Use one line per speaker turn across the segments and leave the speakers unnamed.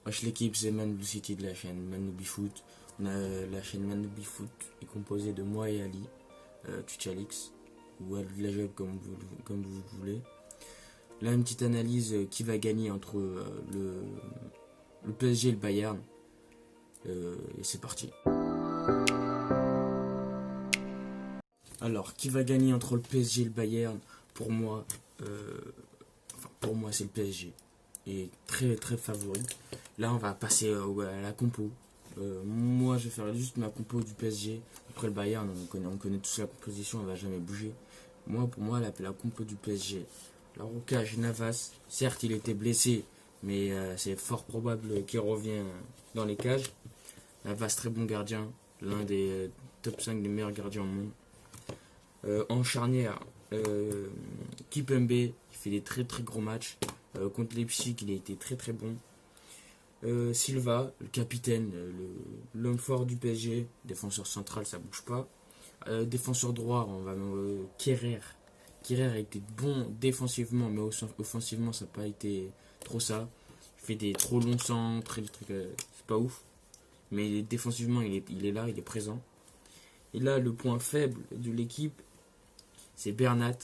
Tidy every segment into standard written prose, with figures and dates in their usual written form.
Wesh l'équipe, c'est Manu City de la chaîne Manoubi Foot. La chaîne Manoubi Foot est composée de moi et Ali, Tuchalix, ou Al-Lajab comme vous voulez. Là, une petite analyse qui va gagner entre le PSG et le Bayern. Et c'est parti. Alors, qui va gagner entre le PSG et le Bayern? Pour moi, c'est le PSG. Et très très favori. Là, on va passer à la compo. Moi, je vais faire juste ma compo du PSG. Après le Bayern, on connaît tous la composition, elle va jamais bouger. Pour moi, la compo du PSG. Alors, au cage, Navas, certes, il était blessé, mais c'est fort probable qu'il revienne dans les cages. Navas, très bon gardien, l'un des top 5 des meilleurs gardiens au monde. En charnière, Kipembe, il fait des très très gros matchs. Contre Leipzig, il a été très très bon. Silva, le capitaine, l'homme fort du PSG, défenseur central, ça bouge pas. Défenseur droit, on va Kerrer. Kerrer a été bon défensivement, mais offensivement, ça n'a pas été trop ça. Il fait des trop longs centres, des trucs, c'est pas ouf. Mais défensivement, il est là, il est présent. Et là, le point faible de l'équipe, c'est Bernat.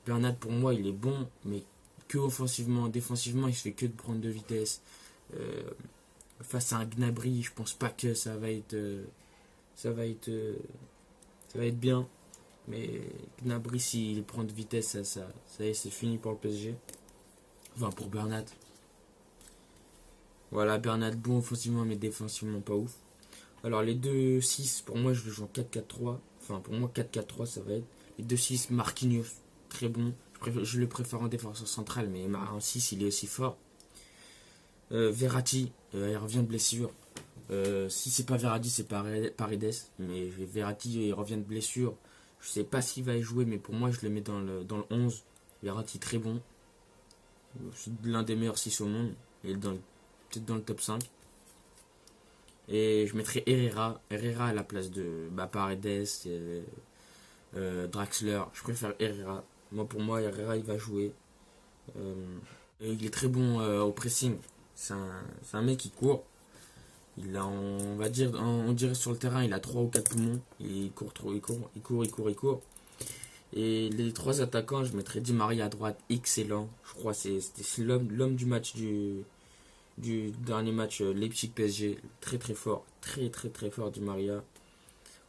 Bernat, pour moi, il est bon, mais que offensivement. Défensivement, il se fait que de prendre de vitesse. Face à un Gnabry, je pense pas que ça va être, ça va être bien. Mais Gnabry, s'il prend de vitesse, ça y est, c'est fini pour le PSG. Enfin, pour Bernat. Voilà, Bernat bon offensivement, mais défensivement pas ouf. Alors, les 2-6, pour moi, je le joue en 4-4-3. Enfin, pour moi, 4-4-3, ça va être. Les 2-6, Marquinhos, très bon. Je le préfère en défenseur central, mais en 6, il est aussi fort. Verratti, il revient de blessure. Si c'est pas Verratti, c'est Paredes. Mais Verratti, il revient de blessure. Je sais pas s'il va y jouer, mais pour moi, je le mets dans le 11. Verratti, très bon. C'est l'un des meilleurs 6 au monde. Il est peut-être dans le top 5. Et je mettrai Herrera. Herrera à la place de Paredes, Draxler. Je préfère Herrera. Pour moi, Herrera, il va jouer. Et il est très bon au pressing. C'est un mec qui court. On dirait sur le terrain, il a 3 ou 4 poumons. Il court trop, il court. Et les 3 attaquants, je mettrais Di Maria à droite, excellent. Je crois que c'est l'homme du match du dernier match Leipzig PSG. Très très fort, très très très fort Di Maria.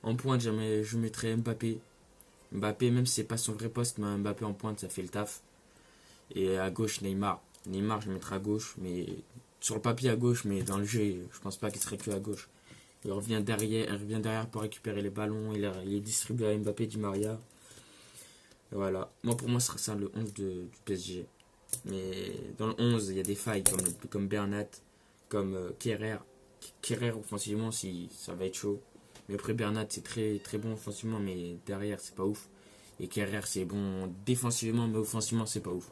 En pointe, je mettrais Mbappé. Mbappé, même si c'est pas son vrai poste, mais Mbappé en pointe, ça fait le taf. Et à gauche, Neymar. Neymar, je mettrai à gauche, mais sur le papier à gauche, mais dans le jeu, je pense pas qu'il serait que à gauche. Il revient derrière pour récupérer les ballons. Il est distribué à Mbappé, Di Maria. Et voilà. Pour moi, ce sera ça le 11 du PSG. Mais dans le 11, il y a des failles comme Bernat, comme Kerrer. Kerrer, offensivement, si, ça va être chaud. Mais après, Bernat, c'est très, très bon offensivement, mais derrière, c'est pas ouf. Et Kerrer, c'est bon défensivement, mais offensivement, c'est pas ouf.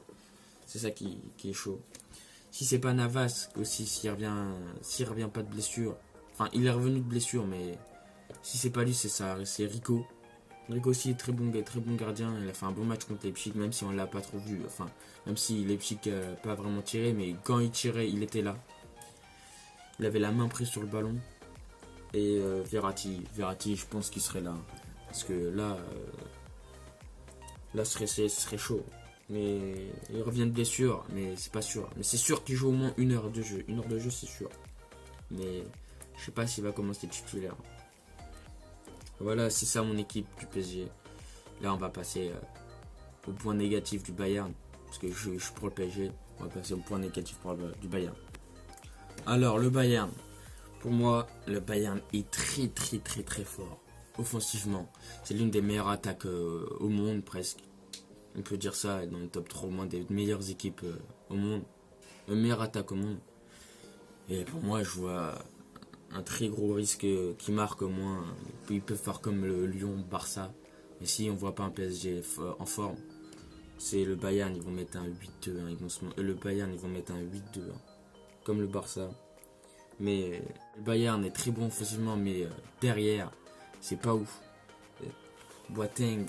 C'est ça qui est chaud. Si c'est pas Navas, aussi, s'il revient pas de blessure. Enfin, il est revenu de blessure, mais si c'est pas lui, c'est Rico. Rico aussi est très bon gardien. Il a fait un bon match contre Leipzig, même si on l'a pas trop vu. Enfin, même si Leipzig n'a pas vraiment tiré, mais quand il tirait, il était là. Il avait la main prise sur le ballon. Et Verratti, je pense qu'il serait là. Parce que là, ce serait chaud. Mais il revient de blessure, mais c'est pas sûr. Mais c'est sûr qu'il joue au moins 1 heure de jeu. 1 heure de jeu, c'est sûr. Mais je sais pas s'il va commencer titulaire. Voilà, c'est ça mon équipe du PSG. Là, on va passer au point négatif du Bayern. Parce que je suis pour le PSG. On va passer au point négatif du Bayern. Alors, le Bayern. Pour moi, le Bayern est très très très très fort. Offensivement. C'est l'une des meilleures attaques au monde, presque. On peut dire ça, dans le top 3 au moins des meilleures équipes au monde. La meilleure attaque au monde. Et pour moi, je vois un très gros risque qui marque au moins. Ils peuvent faire comme le Lyon, Barça. Mais si on voit pas un PSG en forme, c'est le Bayern, ils vont mettre un 8-2. Le Bayern, ils vont mettre un 8-2. Comme le Barça. Mais le Bayern est très bon offensivement, mais derrière, c'est pas ouf. Boateng,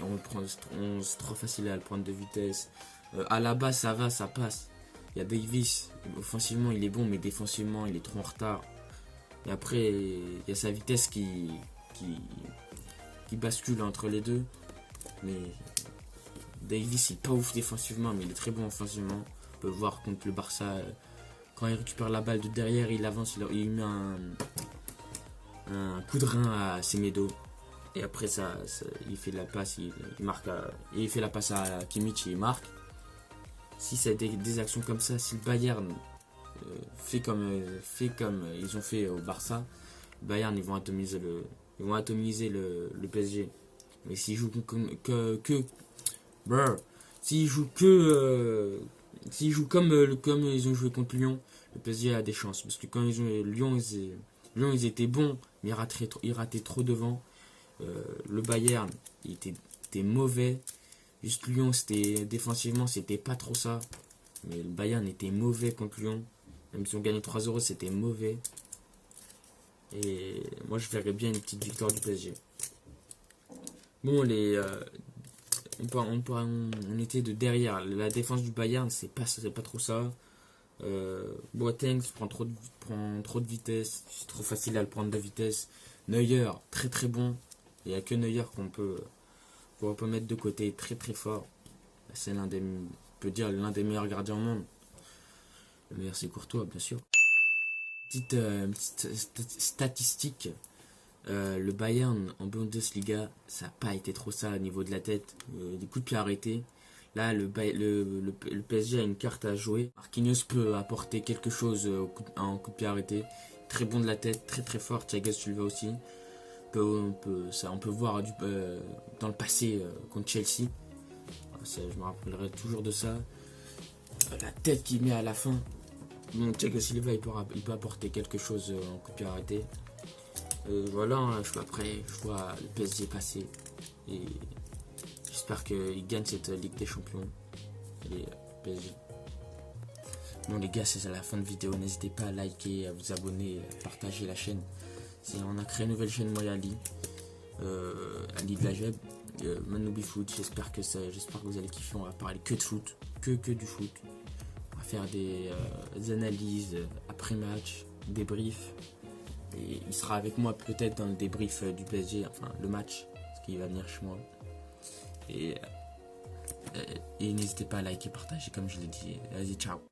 c'est trop facile à le prendre de vitesse. À la base, ça va, ça passe. Il y a Davis, offensivement il est bon, mais défensivement il est trop en retard. Et après, il y a sa vitesse qui bascule entre les deux. Mais Davis, il est pas ouf défensivement, mais il est très bon offensivement. On peut le voir contre le Barça. Quand il récupère la balle de derrière, il avance, il met un coup de rein à Semedo. Et après, il fait la passe, il marque il fait la passe à Kimmich et il marque. Si c'est des actions comme ça, si le Bayern fait comme ils ont fait au Barça, le Bayern ils vont atomiser le PSG. Mais s'ils jouent s'ils jouent comme ils ont joué contre Lyon, le PSG a des chances. Parce que quand ils ont Lyon, ils étaient bons, mais ils rataient trop devant. Le Bayern, il était mauvais. Juste Lyon, défensivement, c'était pas trop ça. Mais le Bayern était mauvais contre Lyon. Même si on gagnait 3-0, c'était mauvais. Et moi, je verrais bien une petite victoire du PSG. Bon, on était de derrière. La défense du Bayern, c'est pas trop ça. Boateng prend trop de vitesse. C'est trop facile à le prendre de vitesse. Neuer, très très bon. Il n'y a que Neuer qu'on peut mettre de côté, très très fort. C'est on peut dire l'un des meilleurs gardiens au monde. Le meilleur c'est Courtois, bien sûr. Petite statistique. Le Bayern en Bundesliga, ça n'a pas été trop ça au niveau de la tête. Des coups de pied arrêtés. Là, le PSG a une carte à jouer. Marquinhos peut apporter quelque chose en coup de pied arrêté. Très bon de la tête, très très fort. Thiago Silva aussi. On peut voir dans le passé contre Chelsea. Je me rappellerai toujours de ça. La tête qu'il met à la fin. Bon, Thiago Silva, il peut apporter quelque chose en coup de pied arrêté. Voilà, je vois le PSG passer. Et j'espère qu'il gagne cette Ligue des Champions. Et PSG. Bon les gars, c'est à la fin de vidéo. N'hésitez pas à liker, à vous abonner, à partager la chaîne. On a créé une nouvelle chaîne, moi et Ali. Ali de la Jeb. Manoubi Foot. J'espère que vous allez kiffer. On va parler que de foot. Que du foot. On va faire des analyses après-match, débriefs. Et il sera avec moi peut-être dans le débrief du PSG, enfin le match, parce qu'il va venir chez moi. Et n'hésitez pas à liker, partager comme je l'ai dit. Vas-y, ciao.